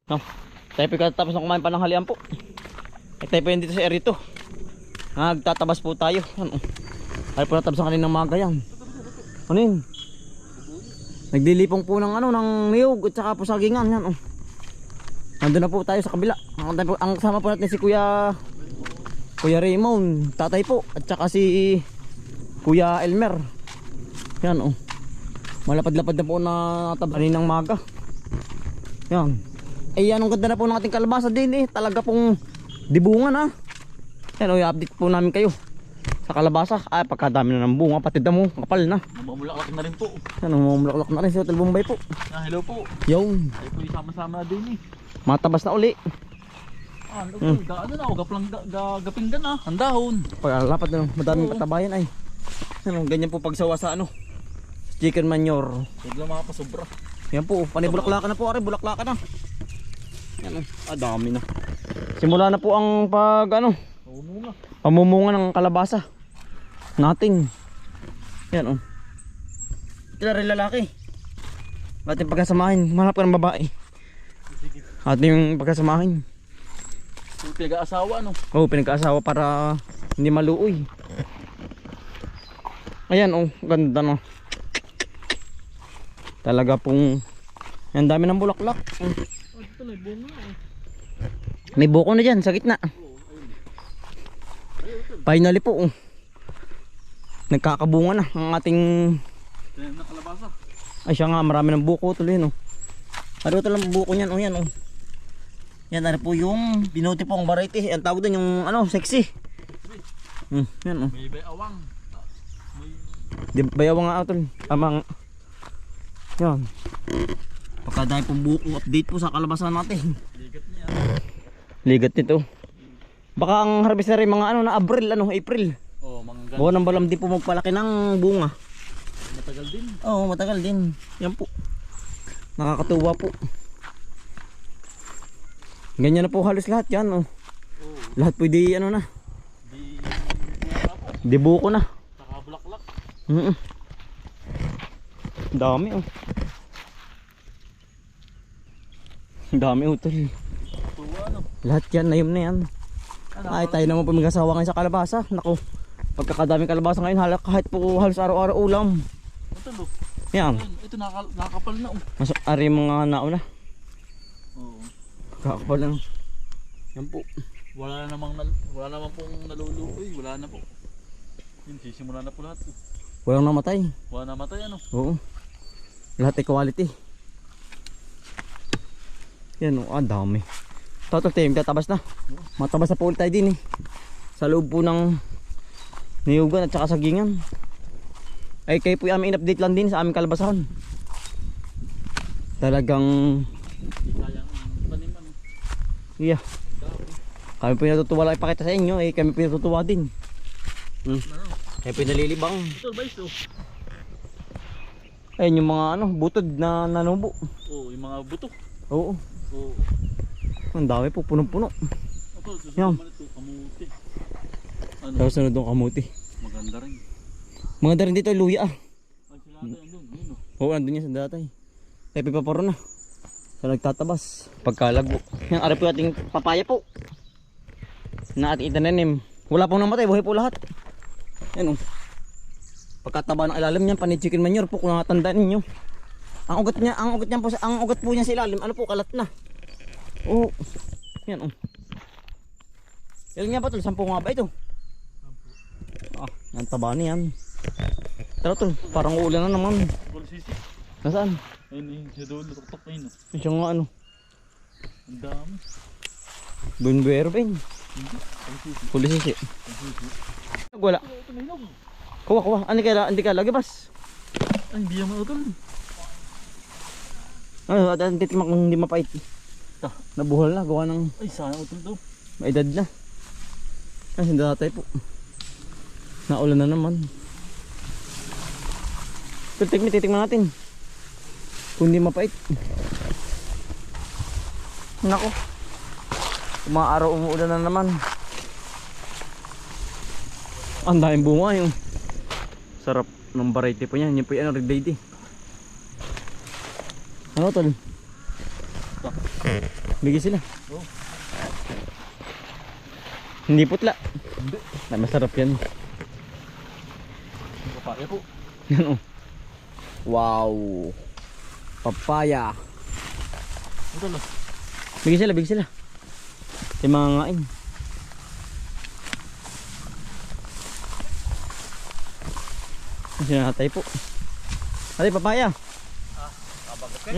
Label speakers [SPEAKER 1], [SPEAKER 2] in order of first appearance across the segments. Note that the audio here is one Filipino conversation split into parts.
[SPEAKER 1] No. Tayo po katapos na kumain pa ng halian po. Tayo po yan dito sa area to. Nagtatabas po tayo. Ano? Tayo po natabas ang kaninang mga yan. Ano yun? Nagdilipong po ng ano, ng niyog at saka po sagingan yan. Oh. Nandun na po tayo sa kabila. Ang kasama po natin si Kuya Raymond, tatay po, at saka si Kuya Elmer. Yan oh. Malapad-lapad na po na tabas kaninang maga. Yan. Eh anong ganda na po ng ating kalabasa din eh. Talaga pong dibungan ha. Yan o, i-update po namin kayo sa kalabasa. Ay pagkadami na ng bunga. Pati damo, kapal na.
[SPEAKER 2] Mamulaklak na rin po.
[SPEAKER 1] Yan o, mamulaklak na rin si Hotel Bombay po.
[SPEAKER 2] Hello po.
[SPEAKER 1] Yung
[SPEAKER 2] Ay po isama-sama din eh.
[SPEAKER 1] matabas na uli.
[SPEAKER 2] Ano po, ano na, gapinggan na. Ang dahon.
[SPEAKER 1] Pagkalapat na madaming patabayan ay. Ano, ganyan po pagsawa sa ano, chicken manure.
[SPEAKER 2] Huwag lang mga pasobra.
[SPEAKER 1] Yan po, panibulaklakan na po. Ari, bulaklakan na. Yan o, dami na. Simula na po ang pag ano, pamumunga ng kalabasa natin. Yan o. Ito na rin lalaki. Ating pagkasamahin. Manap ka ng babae. Ating pagkasamahin.
[SPEAKER 2] Pinag-aasawa no?
[SPEAKER 1] Oo, pinag-aasawa para hindi maluoy. Ayan o, ganda no. Talaga pong ang dami ng bulaklak.
[SPEAKER 2] Ito na, bunga eh.
[SPEAKER 1] May buko na dyan sa gitna. Finally po nagkakabunga na ang ating
[SPEAKER 2] Nakalabasa.
[SPEAKER 1] ay siya nga, marami ng buko tuloy no. Ano ito lang buko niyan o yan o. Yan ano po yung binuti pong variety. Ang tawag doon yung ano, sexy. Yan o.
[SPEAKER 2] May bayawang.
[SPEAKER 1] Di bayawang nga tol. Amang yan. Pagkadami pong buko, update po sa kalabasan natin.
[SPEAKER 2] Ligat niya.
[SPEAKER 1] Ligat nito. Baka ang harvest na rin mga ano na April.
[SPEAKER 2] Oh, mga
[SPEAKER 1] Buwan ng balam din po magpalaki ng bunga.
[SPEAKER 2] matagal din.
[SPEAKER 1] Oo, matagal din. Yan po. Nakakatuwa po. Ganyan na po halos lahat yan. Oh. Lahat po di ano na.
[SPEAKER 2] Di bunga po.
[SPEAKER 1] Di buko na.
[SPEAKER 2] Saka bulaklak.
[SPEAKER 1] Dami oh. Dami utol.
[SPEAKER 2] Tuwa no.
[SPEAKER 1] Lahat yan, nayom na yan. Ay tayo naman po mag-asawa ngayon sa kalabasa. Naku, pagkakadaming kalabasa ngayon kahit po halos araw-araw ulam.
[SPEAKER 2] Ito no.
[SPEAKER 1] Yan.
[SPEAKER 2] Ito nakakapal na oh.
[SPEAKER 1] Mas ari mga nauna.
[SPEAKER 2] Oo.
[SPEAKER 1] Kakapal lang. Yan po.
[SPEAKER 2] Wala namang pong naluluoy. Wala na po. Yun, sisimula na po lahat.
[SPEAKER 1] Walang namatay.
[SPEAKER 2] Wala namatay ano.
[SPEAKER 1] Oo. Lahat ay quality. Yan o, dami. Total tayo, tatabas na. Matabas na po ulit tayo din eh. Sa loob po ng niyugan at saka sagingan. Ay kayo po yung aming in-update lang din sa aming kalabasan. Talagang
[SPEAKER 2] Sayang taniman.
[SPEAKER 1] yeah. Kami po yung natutuwa lang ipakita sa inyo eh. Kami po yung natutuwa din. Kaya po yung nalilibang.
[SPEAKER 2] Ito ba ito?
[SPEAKER 1] Ayun yung mga ano, butod na nanubo.
[SPEAKER 2] Oo, yung mga buto.
[SPEAKER 1] Oo.
[SPEAKER 2] Oo.
[SPEAKER 1] Ang dami po, punong-puno.
[SPEAKER 2] Ito, susunod
[SPEAKER 1] Yan.
[SPEAKER 2] naman ito, kamuti. Ano?
[SPEAKER 1] Tapos sunod yung kamuti.
[SPEAKER 2] Maganda rin.
[SPEAKER 1] Maganda rin dito luya ah.
[SPEAKER 2] Ay, sila ata yun doon. Yun o.
[SPEAKER 1] Oo, andun yan sa datay. Pepe paparo na. Sa nagtatabas. Pagkalagbo. Yan, ari po ating papaya po. Na ating itananim. Wala pong namatay, buhay po lahat. Yan o. Pagkataba ng ilalim niyan, panay chicken manure po kung nakatandaan ninyo. Ang ugat po niya sa ilalim, ano po, kalat na. Oo. Yan o. Ilan nga ba ito? 10 nga ba ito? Ah, ang taba niyan. Tara tol, parang uulan na naman.
[SPEAKER 2] Kulisisi.
[SPEAKER 1] Nasaan?
[SPEAKER 2] Ayun, ayun. Siya doon, natutok na yun.
[SPEAKER 1] Siya nga ano.
[SPEAKER 2] Ang dami.
[SPEAKER 1] Bunbuero ba yun? Kulisisi. Wala.
[SPEAKER 2] Ito may hinog.
[SPEAKER 1] Kuha. Hindi ka lagi bas.
[SPEAKER 2] Ay, hindi naman ito.
[SPEAKER 1] Ano, at titikmak kung hindi mapait. Nabuhal na, gawa ng
[SPEAKER 2] Ay, sana ito daw.
[SPEAKER 1] maedad na. Ay, hindi tatay po. Naulan na naman. Titikman natin. Kung hindi mapait. Nako. Umaaraw umuulan na naman. Ang daming bunga yung sarap ng variety po niya. Yan po yung red lady. Ano tol? Bigay sila.
[SPEAKER 2] Oh.
[SPEAKER 1] Hindi putla.
[SPEAKER 2] Hindi.
[SPEAKER 1] Ay, masarap yan.
[SPEAKER 2] Papaya po.
[SPEAKER 1] Yan oh. Wow. Papaya.
[SPEAKER 2] Ito lang.
[SPEAKER 1] Bigay sila, bigay sila. Yung mga ngain. Sinatay po. Atay, papaya.
[SPEAKER 2] Kabagat ka.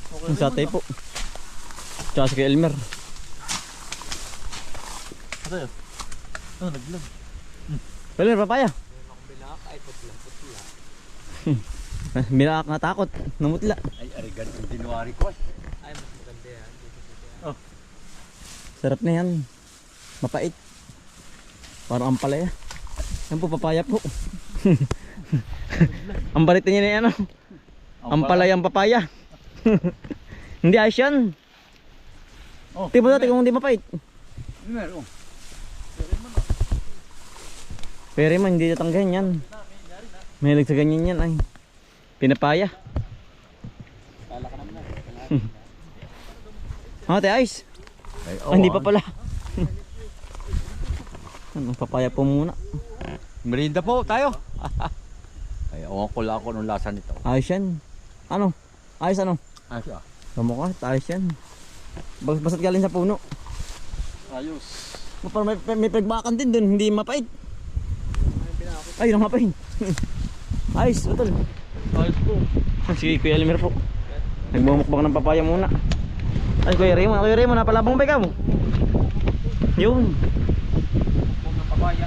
[SPEAKER 2] Okay
[SPEAKER 1] Ang satay po. Tsaka si Kuya Elmer.
[SPEAKER 2] Ito yun. Oh, naglag.
[SPEAKER 1] Kuya Elmer, papaya. Binakak na takot. Namutla.
[SPEAKER 3] Ay, arigan yung dinuwari ko.
[SPEAKER 2] Ay, mas maganda yan.
[SPEAKER 1] Oh. Sarap na yan. Mapait. Parang ampalaya. Yan po, papaya po. Ang balit niya na yan. Ano? Ampalaya ang papaya. Hindi ayos yan.
[SPEAKER 2] Oh,
[SPEAKER 1] Tibo natin kung hindi mapait.
[SPEAKER 3] Meron.
[SPEAKER 1] Pero man, hindi natanggahan yan. Mahilig sa ganyan yan ay. Pinapaya.
[SPEAKER 2] Kala ka naman na.
[SPEAKER 1] Ate, ayos.
[SPEAKER 3] Ay,
[SPEAKER 1] Ah, hindi pa pala. Ano, papaya po muna.
[SPEAKER 3] Merinda po tayo. Ay, awan ko lang ako nung lasa nito.
[SPEAKER 1] Ayos yan. Ano? Ayos ano?
[SPEAKER 3] Ay, siya.
[SPEAKER 1] Kamukha, ayos yan. Basat galing sa puno.
[SPEAKER 2] Ayos.
[SPEAKER 1] Parang may pagbakan din dun, hindi mapait. Ay, yung mapait. Ayos, utol.
[SPEAKER 2] Ayos po.
[SPEAKER 1] Sige, Kuya Elmer po. Nagbumukbang ng papaya muna. Ay, Kuya Raymond, napalabang ba ikaw? Yun.
[SPEAKER 2] Huwag ng papaya.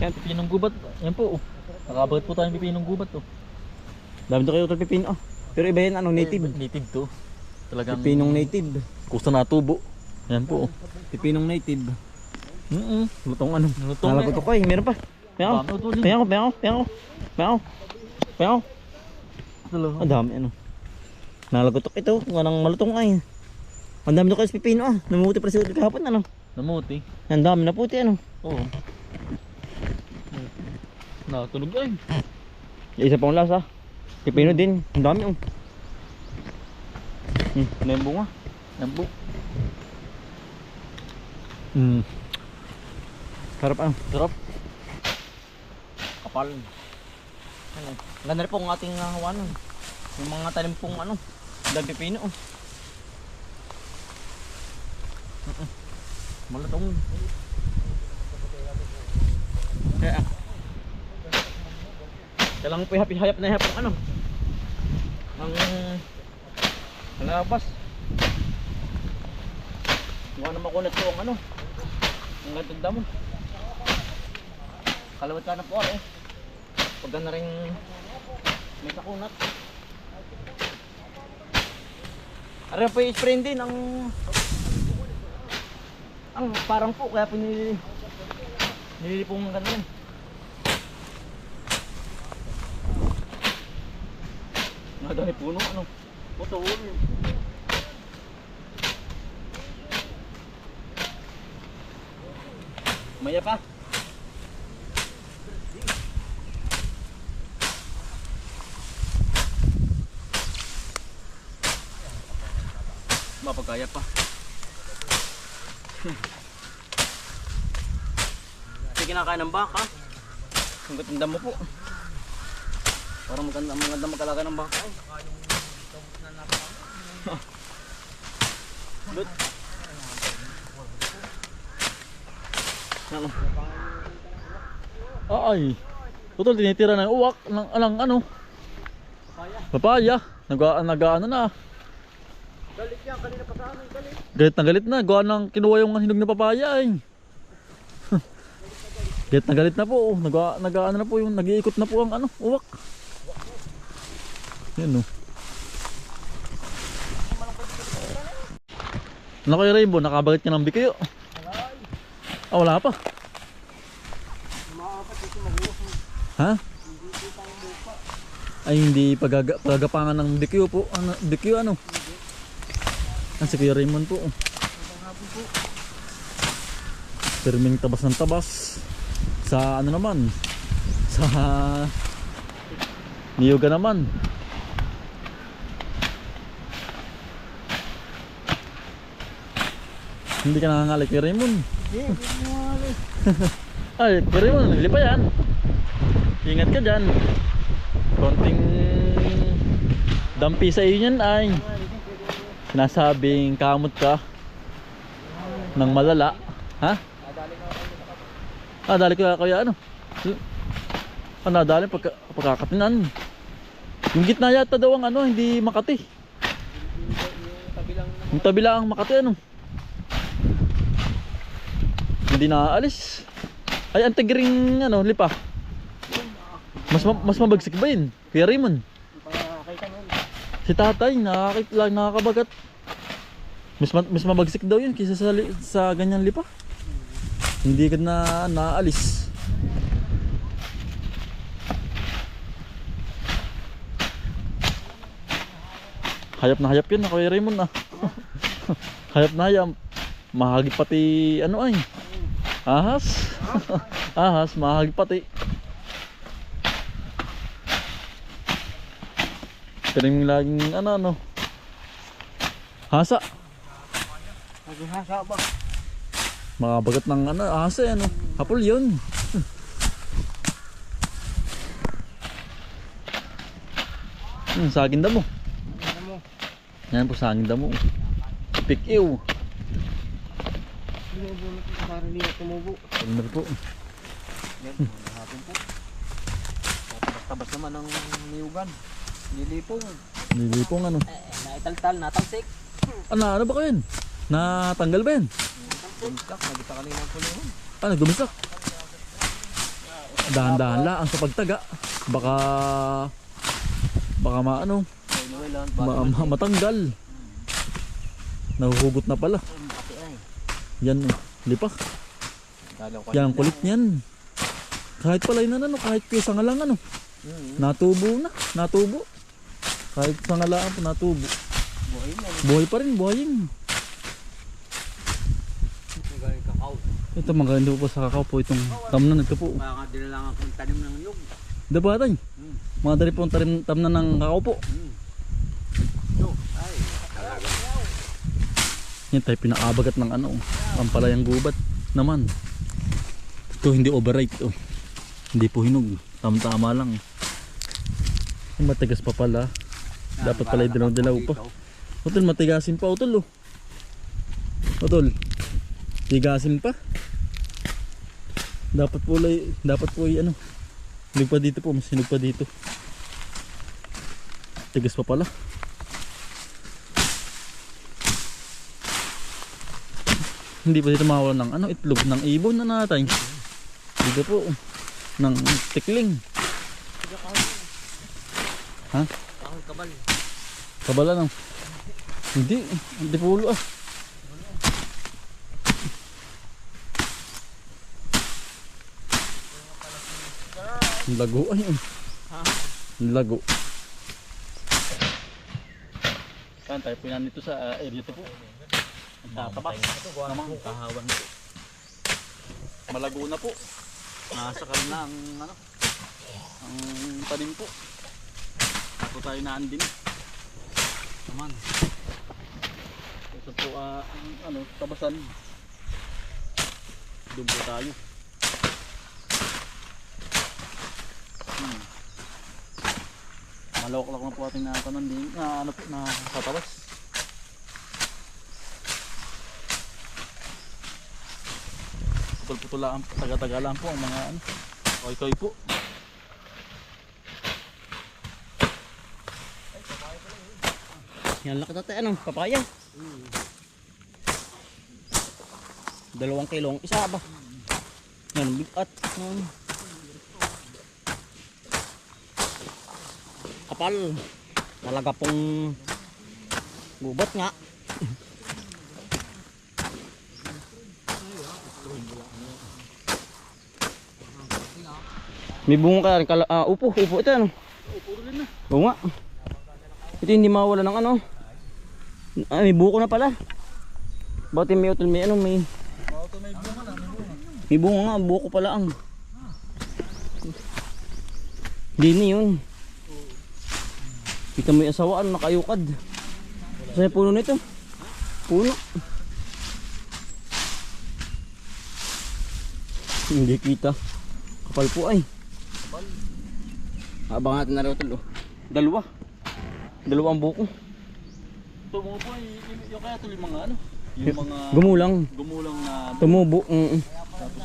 [SPEAKER 1] Yan.
[SPEAKER 2] Pipinong gubat. Yan po. Nakabagat po tayong pipinong gubat to.
[SPEAKER 1] Dami to kayo utol pipino. Pero iba yan, ano, native.
[SPEAKER 2] Native to. Talagang
[SPEAKER 1] Pipinong native.
[SPEAKER 2] kusta natubo. Yan po.
[SPEAKER 1] Pipinong native. Lutong ano.
[SPEAKER 2] Lutong
[SPEAKER 1] Nalagot ko eh, meron pa. Peyaw.
[SPEAKER 2] Dami, utol.
[SPEAKER 1] Peyaw. Ang dami ano. Nalagotok ito, walang malutong ay. Ang dami na kayo sa pipino ah. Namuti pa sa kahapon ano.
[SPEAKER 2] Namuti.
[SPEAKER 1] Ang dami na puti ano.
[SPEAKER 2] Oo. Natunog ay.
[SPEAKER 1] Isa pang lasa. Pipino din. Ang dami oh. Ano yung bunga?
[SPEAKER 2] Yan po.
[SPEAKER 1] Sarap ano.
[SPEAKER 2] Sarap. Kapal.
[SPEAKER 1] Ano. Ganda rin po ang ating hawanan. Yung mga tanim pong ano. Dami pipino oh. Malutong. Kaya kailangan po hayap na hayap ang ano. Ang labas. Mukha na makunat po ang ano. Ang gantong damo. Kalawat ka na po eh. Pagka na rin may kakunat. Aray po i-spray din ang parang po kaya po nililipong ganun. Nadami puno ano.
[SPEAKER 2] Putol.
[SPEAKER 1] Maya pa. Mapagkaya pa. Hindi kinakain ng baka. Ang ganda mo po. Parang maganda magkalagay ng baka. Lut. Ano?
[SPEAKER 2] Ay. Putol, tinitira ng uwak ng ano. Papaya. Nag-ano na.
[SPEAKER 1] Galit yan, kanina pa sa amin, galit.
[SPEAKER 2] Galit na. Gawa ng kinuha yung hinog na papaya ay. Galit na po. Nag-ano na po yung nag-iikot na po ang ano, uwak. Yan o. Ano kayo Rainbow? Nakabagat ka ng bikayo? Ah, wala pa. Ha? Ay hindi pagagapangan ng bikyo po. Ano, bikyo ano? Ah, si Kuya Raymond po. Perming tabas ng tabas. Sa ano naman? Sa niyuga naman. Hindi ka nangangalay kay Raymond. Ay, kay Raymond, lipa yan. Ingat ka dyan. Konting dampi sa iyo yan ay sinasabing kamot ka ng malala. Ha? Ah, dali ka kaya ano? Ah, nadali pagkakatinan. Yung gitna yata daw ang ano, hindi Makati. Yung tabi lang ang Makati ano. Hindi naaalis. Ay, ang tigring ano, lipa. Mas mabagsik ba yun? Kuya Raymond. Si tatay, nakakabagat. Mas mabagsik daw yun kaysa sa ganyan lipa. Hindi ka na naalis. Hayap na hayap yun, Kuya Raymond ah. Hayap na hayap. Mahagip pati ano ay. Ahas. Ahas, mahagip pati. Pero yung laging ano. Hasa.
[SPEAKER 1] Laging hasa ba?
[SPEAKER 2] Makabagat ng ano, hasa ano. Hapol yun. Saging damo. Yan po saging damo. Pikiw.
[SPEAKER 1] Parang hindi na tumubo.
[SPEAKER 2] Ano po?
[SPEAKER 1] Yan, hapon po. Tabas naman ng niyugan. Nilipong.
[SPEAKER 2] Nilipong ano?
[SPEAKER 1] Naitaltal, natalsik.
[SPEAKER 2] Ano ba kayo yun? Natanggal ba yun?
[SPEAKER 1] Gumisak, nagita kanina ang pulungan.
[SPEAKER 2] Ano, gumisak? Dahan-dahan lang sa pagtaga. Baka maano, matanggal. Nahuhugot na pala. Yan, lipak. Yan, kulit niyan. Kahit pala yun ano, kahit piyesa nga lang ano. Natubo na, natubo. Kahit sa nga lang po, natubo. Buhay pa rin, buhay yun. Ito maganda po sa kakao po itong tamnan ito po.
[SPEAKER 1] Makakadila lang akong tanim ng nyug.
[SPEAKER 2] Diba tayo? Mga dali po ang tamnan ng kakao po. Yan tayo pinakabagat ng ano, ang palayang gubat naman. Ito hindi overripe to. Hindi po hinog, tama-tama lang. Yung matigas pa pala. Dapat pala dilaw-dilaw pa. Utol, matigasin pa utol oh. Utol, tigasin pa. Dapat po ano. Hinog pa dito po, mas hinog pa dito. Tigas pa pala. Hindi pa dito mawala ng ano, itlog ng ibon na natin. Dito po ng tikling. Ha?
[SPEAKER 1] Kabal.
[SPEAKER 2] Kabala lang. Hindi pulo ah. Lago ay. Lago. Saan tayo pinan dito sa area ito po? Tatabas. Namang kahawan po. Malago na po. Nasakal na ang ano, ang tanim po. Ako tayo naan din. Naman. Ito po ang ano, tabasan. Doon po tayo. Malawak-lawak na po ating natanan din na ano po na tatabas. Putol-putulaan, taga-tagalaan po ang mga ano, koy-koy po.
[SPEAKER 1] Yan laki natin ano, papaya. 2 kilong isa ba? Yan, bigat. Kapal. Talaga pong gubat nga. May bunga ka, upo ito ano.
[SPEAKER 2] Upo rin na.
[SPEAKER 1] Oo nga. Ito hindi mawala ng ano. May buko na pala. Bakit may utol may ano may.
[SPEAKER 2] May bunga na, may bunga.
[SPEAKER 1] May bunga nga, buko pala ang. Dini yun. Kita mo yung asawaan, nakayukad. Saan yung puno nito? Puno. Hindi kita. Kapal po ay. Abangan natin na rin ito. Dalawa ang buko.
[SPEAKER 2] Tumubo po yung kaya tuloy mga ano. Yung mga
[SPEAKER 1] Gumulang.
[SPEAKER 2] na
[SPEAKER 1] Tumubo.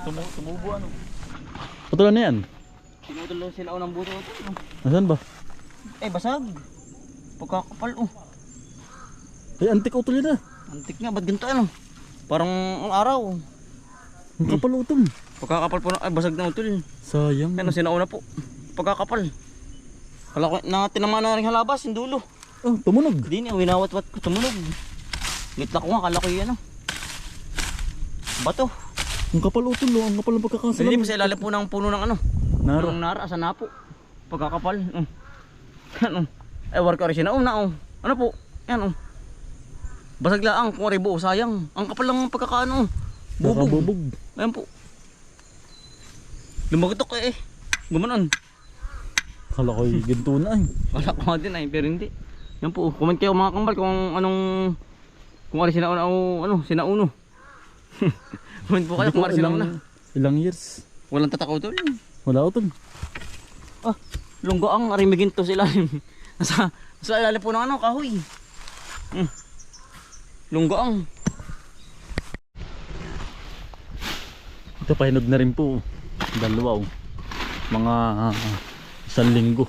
[SPEAKER 2] tapos tumubo ano.
[SPEAKER 3] Patulan na yan.
[SPEAKER 1] Tinutulo sila unang buto ito.
[SPEAKER 3] Nasaan ba?
[SPEAKER 1] Basag. Pagkakapal
[SPEAKER 3] Ay, antik utol yun ah.
[SPEAKER 1] Antik nga, ba't ganito ano? Parang ang araw.
[SPEAKER 3] Ang kapal utol.
[SPEAKER 1] Pagkakapal po basag na utol.
[SPEAKER 3] Sayang.
[SPEAKER 1] Ano, sinauna po. Pagkakapal. Kala ko na tinamaan na rin halabas, yung dulo.
[SPEAKER 3] Oh, tumunog.
[SPEAKER 1] Hindi niya, winawat-wat ko, tumunog. Gitla ko nga, kala ko yun ano. Bato.
[SPEAKER 3] Ang kapal utol oh. Ang kapal ng pagkakasalan.
[SPEAKER 1] Hindi pa sa ilalim po ng puno ng ano.
[SPEAKER 3] Nara.
[SPEAKER 1] Ng nara, sa napo. Pagkakapal. Ano. War ka rin sinauna Ano po? Yan Basag laang, kung aribo, sayang. Ang kapal lang pagkakaano. Bubog.
[SPEAKER 3] Bubog.
[SPEAKER 1] Ayan po. Lumagotok Gumanon.
[SPEAKER 3] Kala ko yung ginto na eh.
[SPEAKER 1] Wala ko nga din pero hindi. Yan po. Comment kayo mga kambal kung anong kung ari sinauna o sinauno. Comment po kayo kung ari sinauna.
[SPEAKER 3] Ilang years?
[SPEAKER 1] Walang tatakaw tol.
[SPEAKER 3] Wala utol.
[SPEAKER 1] Lunggoang arimigin to sila. Sa ilalim po ng kahoy. Lunggoang.
[SPEAKER 3] Ito pahinog na rin po. Dalawa Mga 1 linggo.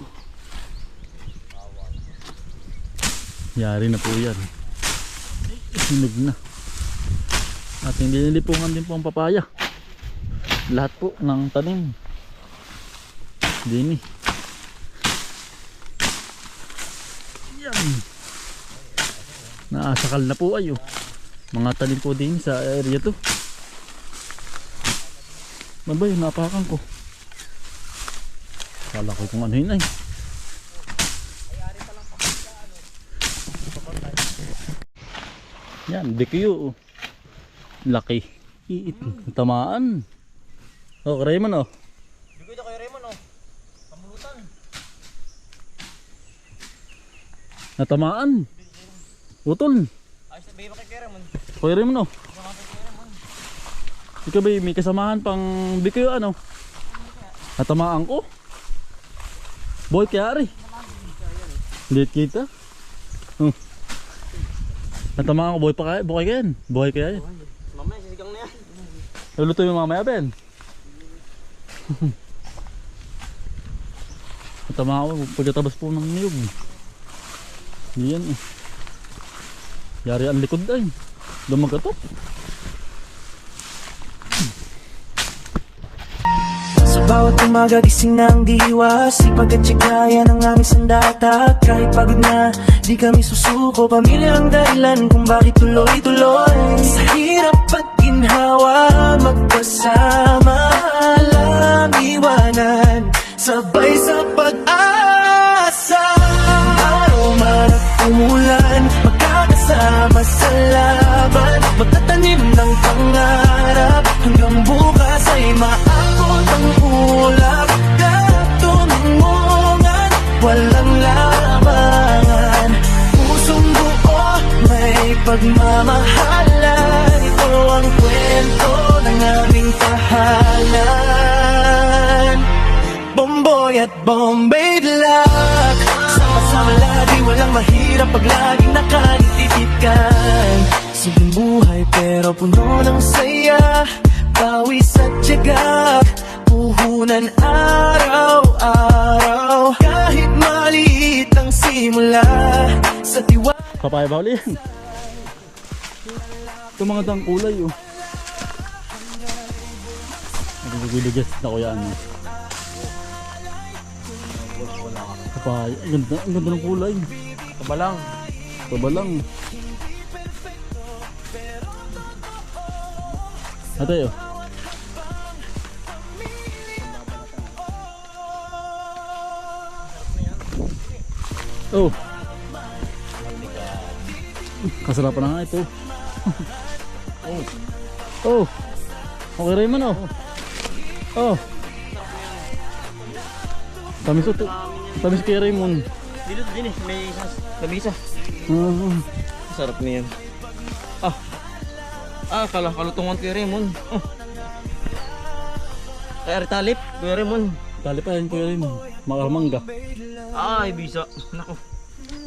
[SPEAKER 3] Yari na po yan. Hinog na. At hindi nilipungan din po ang papaya. Lahat po ng tanim. Dini. Yan. Naasakal na po ayo. Mga tanim po din sa area to. Ano ba yun? Napakan ko. Kala ko kung ano yun ay. Yan, DQ. Laki. Iit. Tamaan. Oh, Raymond
[SPEAKER 1] Bigay na kayo Raymond Pamulutan.
[SPEAKER 3] Natamaan. Utol.
[SPEAKER 1] Ayos na bigay ba kay Raymond?
[SPEAKER 3] Kuya Raymond Ikaw ba may kasamahan pang DQ Natamaan ko. Boy kaya rin. Liit kita. Natamaan ko boy pa kaya. Boy kaya yan. Boy kaya yan.
[SPEAKER 1] Mamaya sisigang na yan.
[SPEAKER 3] Luluto yung mamaya Ben. Natamaan ko pagkatabas po ng niyog. Hindi yan Yari ang likod ay. Lumagatok.
[SPEAKER 4] Bawat umaga gising ng diwa, sipag at tsigaya ng aming sandata. Kahit pagod na, di kami susuko. Pamilya ang dahilan kung bakit tuloy-tuloy. Sa hirap at ginhawa, magkasama lang iwanan. Sabay sa pag-asa, araw man at umulan, magkakasama sa laban. Magtatanim ng pangarap, hanggang bukas ay maabot ang ulap. Lahat tumungan, walang labangan. Pusong buo, may pagmamahalan. Ito ang kwento ng aming tahanan. Bomboy at Bombay Black, sama-sama lagi, walang mahirap pag laging nakanititikan. Simpleng buhay pero puno ng saya, pawis at tiyaga, puhunan araw-araw. Kahit maliit ang simula, sa tiwala.
[SPEAKER 3] Papaya ba uli yan? Ito mga dang kulay Nagugulugas na ko yan Papaya, ang ganda ng kulay.
[SPEAKER 1] Kabalang.
[SPEAKER 3] Kabalang. Ate Oh. Kasarapan na nga ito. Oh. Okay Raymond Oh. Tamis kay Raymond.
[SPEAKER 1] Dito din may isang lamisa. Sarap niyan. Kalutungan kay Raymond. Kaya Ritalip, Kuya Raymond.
[SPEAKER 3] Tali pa yan Kuya Raymond. Makarmangga.
[SPEAKER 1] Ay, bisa. Nako.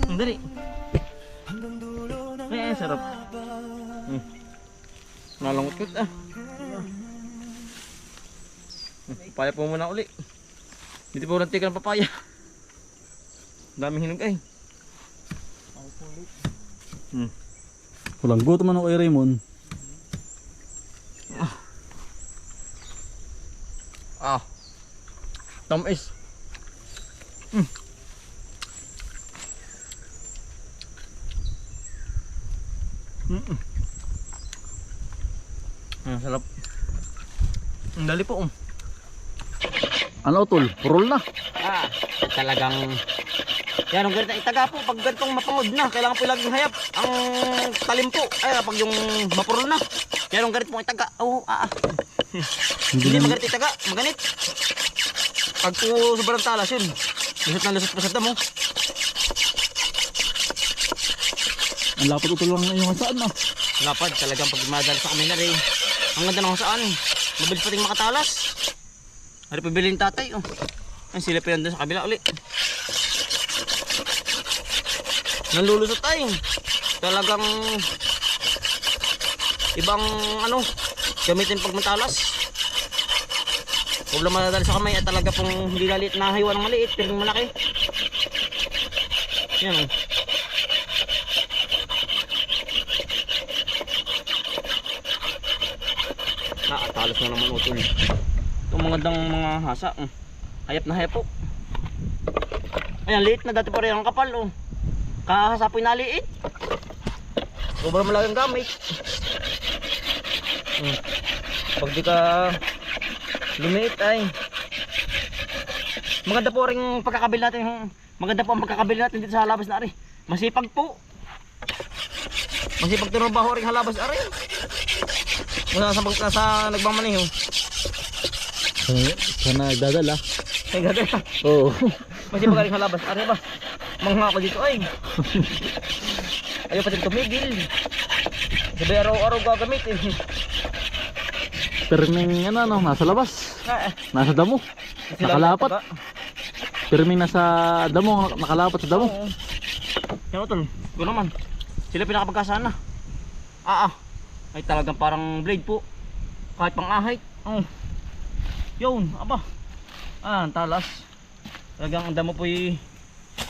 [SPEAKER 1] Ang dali. Ay, sarap. Nalangkot ah. Papaya po muna uli. Dito po lang tika ng papaya. Daming hinog ay.
[SPEAKER 3] Walang gutom man Kuya Raymond.
[SPEAKER 1] Ah. Tamis. Sarap. Ang dali po.
[SPEAKER 3] Ano Utol? Purol na.
[SPEAKER 1] Ah, talagang yan ang ganito itaga po pag ganitong mapangod na kailangan po laging hayap ang talim po ay pag yung mapurol na yan ang ganito pong itaga. Hindi maganit itaga, maganit pag po sobrang talas yun lusot na lusot pa sa damo.
[SPEAKER 3] Ang lapad Utol lang yung saan na.
[SPEAKER 1] Lapad talagang pag madala sa amin na rin ang ganda ng saan mabilis pating makatalas. Ano pa bilhin tatay oh. Ay sila pa yan doon sa kabila ulit. Nalulusot ay. Talagang ibang ano gamitin pag matalas. Huwag lang madadali sa kamay at talaga pong hindi lalit na haywan ng maliit pero malaki. Yan oh. Nakatalas na naman utol. Itong magandang mga hasa. Hayap na hayap po. Ayan liit na dati pa rin ang kapal oh. Kahasa po yung naliit. Sobrang malaking gamit. Pag di ka lumiit ay maganda po rin pagkakabil natin. Maganda po ang pagkakabil natin dito sa halabas na ari. Masipag po. Masipag trabaho rin halabas ari. Sa nagmamaneho.
[SPEAKER 3] Sana nagdadala.
[SPEAKER 1] Ay gagawin.
[SPEAKER 3] Oo.
[SPEAKER 1] Masipag rin halabas ari ba. Mga ako dito ay. Ayaw pati tumigil. Sabi araw-araw gagamit eh.
[SPEAKER 3] Perming ano, nasa labas. Nasa damo. Nakalapat. Perming nasa damo, nakalapat sa damo.
[SPEAKER 1] Yan utol. Ito naman. Sila pinakapagkasaan na. Ay talagang parang blade po. Kahit pang ahit. Yun, aba. Ang talas. Talagang ang damo po'y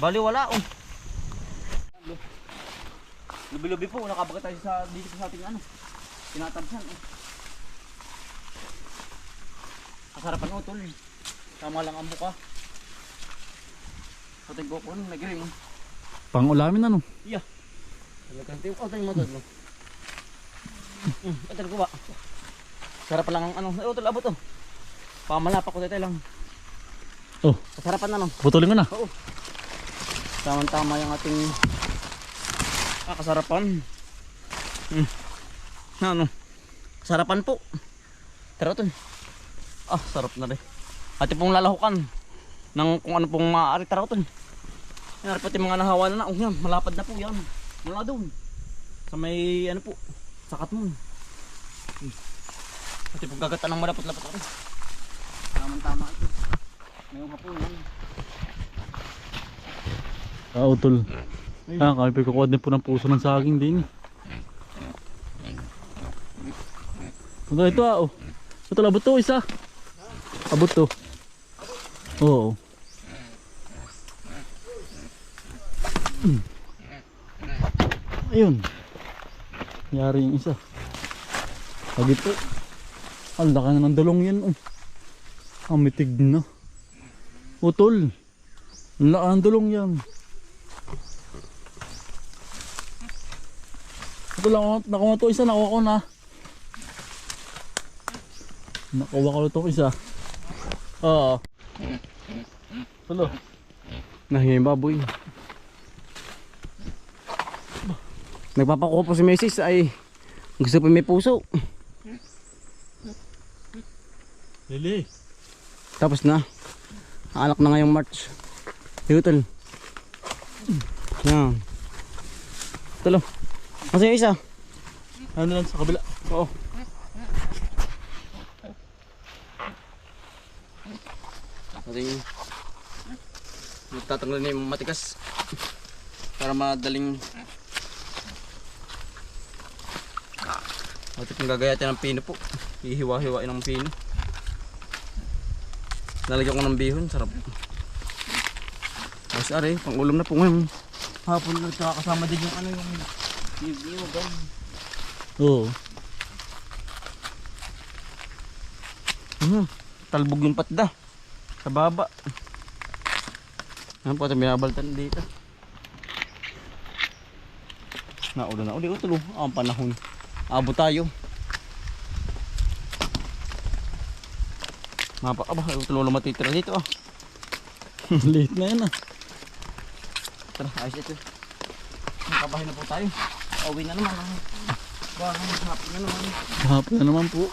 [SPEAKER 1] bali wala oh. Lubi-lubi po, nakabagat tayo sa dito sa ating ano. Tinatabsan oh. Kasarapan utol. Tama lang ang buka. Ating gokon, may giring.
[SPEAKER 3] Pang-ulamin ano?
[SPEAKER 1] Yeah. Talagang tayo, tayo mo doon. Atal ko ba? Sarapan lang ang ano. Ay utol, abot oh. Pamalapak ko tayo lang.
[SPEAKER 3] Oh,
[SPEAKER 1] Kasarapan na no.
[SPEAKER 3] putulin ko na.
[SPEAKER 1] Oo. Tama-tama yung ating kasarapan. Ano? Kasarapan po. Tara tol. Sarap na rin. Ati pong lalahukan ng kung ano pong maaari. Tara tol. Yan pati mga nahawa na na. Yan, malapad na po yan. Mula doon. Sa may ano po. Sakat mo. Ati pong gagatan ng malapot-lapot ako. Tama-tama ito. May mga po yan.
[SPEAKER 3] Utol. Kaya kukuha din po ng puso ng saging din. Ito oh. Ito abot to isa. Abot to. Oo. Ayun. Yari yung isa. Pag ito. Ang laki na ng dalong yan oh. Ang mitig na. Utol. Ang laki ng dalong yan. Ito lang, nakuha to isa, nakuha ko na. Nakuha ko to isa. Oo. Tulo.
[SPEAKER 1] Nahingi yung baboy. Nagpapakuha po si Mrs. ay gusto pa may puso.
[SPEAKER 3] Lili.
[SPEAKER 1] Tapos na. Anak na ngayong March. Higutol. Yan. Tulo. Kasi yung isa.
[SPEAKER 3] Ano lang sa kabila?
[SPEAKER 1] Oo. Ating magtatanggal na yung matigas para madaling at kung gagayatin ng pino po, hihiwa-hiwain ng pino. Lalagyan ko ng bihon, sarap. Tapos are, pang ulam na po ngayon. Hapon na kasama din yung ano yung biyugan.
[SPEAKER 3] Oo.
[SPEAKER 1] Talbog yung patda sa baba. Yan po ito binabaltan dito. Naulan na uli tulo ang panahon. Abot tayo. Mapa aba, tulo lang matitira dito ah.
[SPEAKER 3] Late na yan ah.
[SPEAKER 1] Tara, ayos ito. Nakabahay na po tayo. Uwi na naman. Hapon na naman.
[SPEAKER 3] Hapon na naman po.